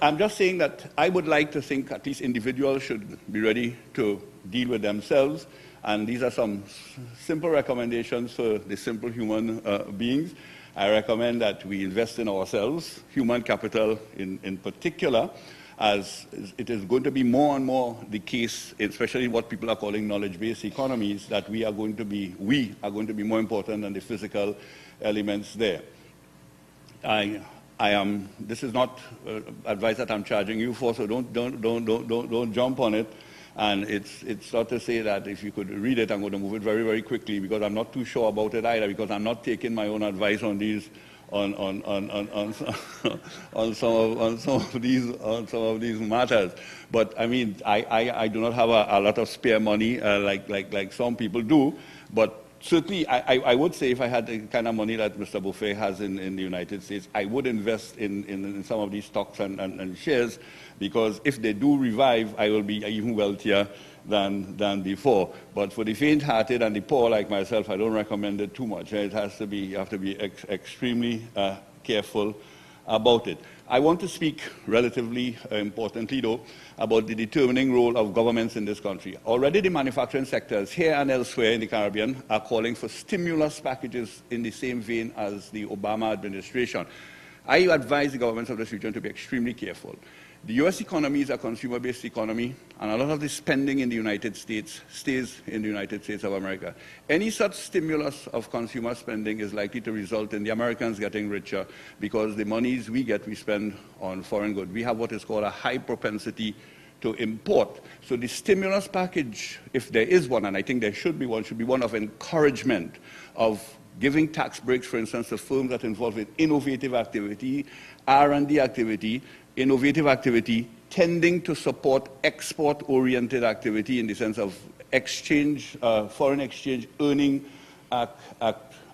I'm just saying that I would like to think at least individuals should be ready to deal with themselves, and these are some simple recommendations for the simple human beings. I recommend that we invest in ourselves, human capital in particular, as it is going to be more and more the case, especially what people are calling knowledge-based economies, that we are going to be more important than the physical elements there. This is not advice that I'm charging you for, so don't jump on it. And it's not to say that if you could read it, I'm going to move it very, very quickly, because I'm not too sure about it either, because I'm not taking my own advice on these on some of these matters. But I mean, I do not have a lot of spare money like some people do, but certainly, I would say if I had the kind of money that Mr. Buffet has in the United States, I would invest in some of these stocks and shares, because if they do revive, I will be even wealthier than before. But for the faint-hearted and the poor like myself, I don't recommend it too much. You have to be extremely careful about it. I want to speak relatively importantly, though, about the determining role of governments in this country. Already the manufacturing sectors here and elsewhere in the Caribbean are calling for stimulus packages in the same vein as the Obama administration. I advise the governments of this region to be extremely careful. The U.S. economy is a consumer-based economy, and a lot of the spending in the United States stays in the United States of America. Any such stimulus of consumer spending is likely to result in the Americans getting richer, because the monies we get, we spend on foreign goods. We have what is called a high propensity to import. So the stimulus package, if there is one, and I think there should be one of encouragement, of giving tax breaks, for instance, to firms that involve in innovative activity, R&D activity, innovative activity, tending to support export-oriented activity in the sense of exchange, foreign exchange earning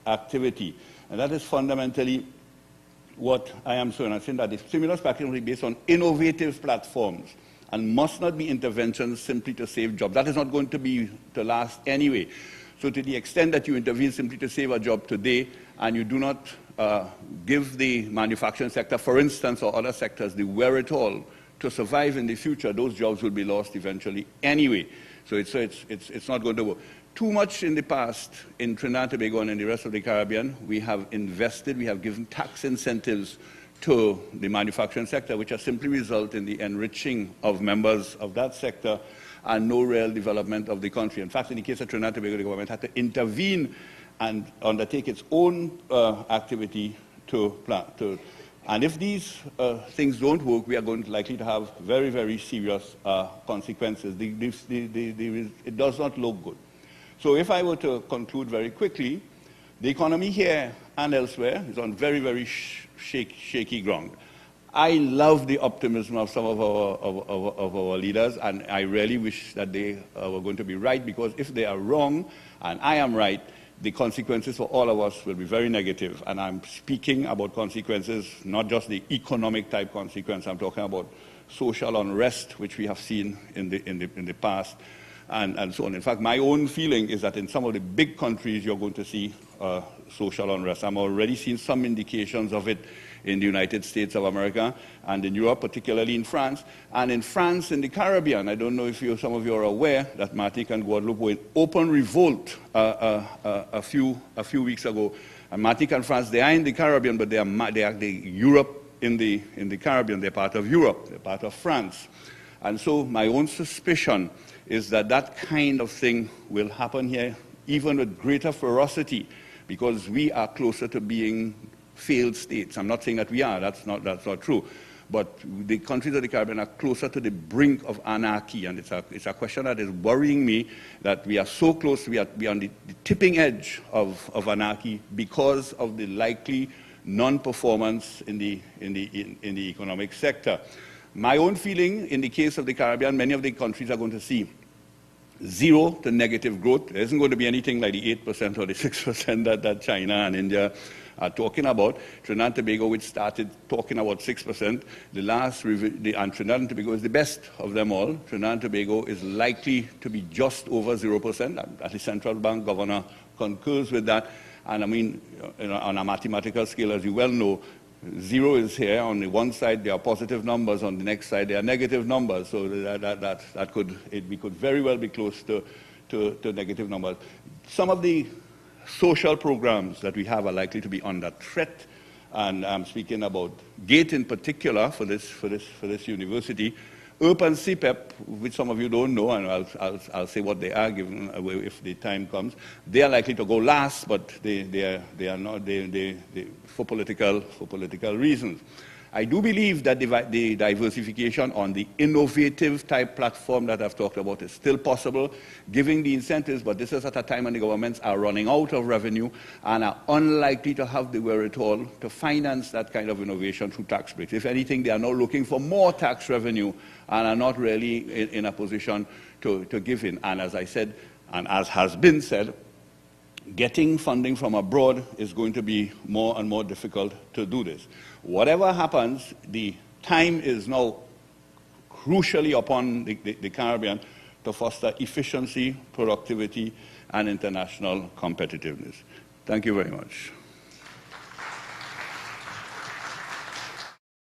activity. And that is fundamentally what I am saying. I'm saying that the stimulus package will be based on innovative platforms and must not be interventions simply to save jobs. That is not going to last anyway. So to the extent that you intervene simply to save a job today, and you do not give the manufacturing sector, for instance, or other sectors, the wherewithal to survive in the future, those jobs will be lost eventually anyway. So it's not going to work. Too much in the past in Trinidad and Tobago and in the rest of the Caribbean, we have invested, we have given tax incentives to the manufacturing sector, which has simply resulted in the enriching of members of that sector and no real development of the country. In fact, in the case of Trinidad and Tobago, the government had to intervene and undertake its own activity and if these things don't work, we are likely to have very, very serious consequences. It does not look good. So if I were to conclude very quickly, the economy here and elsewhere is on very, very shaky ground. I love the optimism of some of our leaders, and I really wish that they were going to be right, because if they are wrong and I am right, the consequences for all of us will be very negative. And I'm speaking about consequences, not just the economic type consequence. I'm talking about social unrest, which we have seen in the past, and so on. In fact, my own feeling is that in some of the big countries, you're going to see social unrest. I'm already seeing some indications of it in the United States of America and in Europe, particularly in France. And in France, in the Caribbean, I don't know if some of you are aware that Martinique and Guadeloupe were in open revolt a few weeks ago. And Martinique and France, they are in the Caribbean, but they are the Europe in the Caribbean. They're part of Europe. They're part of France. And so my own suspicion is that that kind of thing will happen here, even with greater ferocity, because we are closer to being failed states. I'm not saying that we are, that's not true. But the countries of the Caribbean are closer to the brink of anarchy, and it's a question that is worrying me, that we are so close, we are on the tipping edge of anarchy because of the likely non-performance in the economic sector. My own feeling, in the case of the Caribbean, many of the countries are going to see 0 to negative growth. There isn't going to be anything like the 8% or the 6% that China and India are talking about. Trinidad and Tobago, which started talking about 6%, and Trinidad and Tobago is the best of them all. Trinidad and Tobago is likely to be just over 0%. At the central bank governor concurs with that. And I mean, on a mathematical scale, as you well know, zero is here. On the one side, there are positive numbers. On the next side, there are negative numbers. So we could very well be close to negative numbers. Some of the social programs that we have are likely to be under threat. And I'm speaking about GATE in particular for this university. ERP and CPEP, which some of you don't know, and I'll say what they are given if the time comes. They are likely to go last, but they are not for political reasons. I do believe that the diversification on the innovative type platform that I've talked about is still possible, giving the incentives, but this is at a time when the governments are running out of revenue and are unlikely to have the wherewithal to finance that kind of innovation through tax breaks. If anything, they are now looking for more tax revenue and are not really in a position to give in. And as I said, and as has been said, getting funding from abroad is going to be more and more difficult to do this. Whatever happens, the time is now crucially upon the Caribbean to foster efficiency, productivity, and international competitiveness. Thank you very much.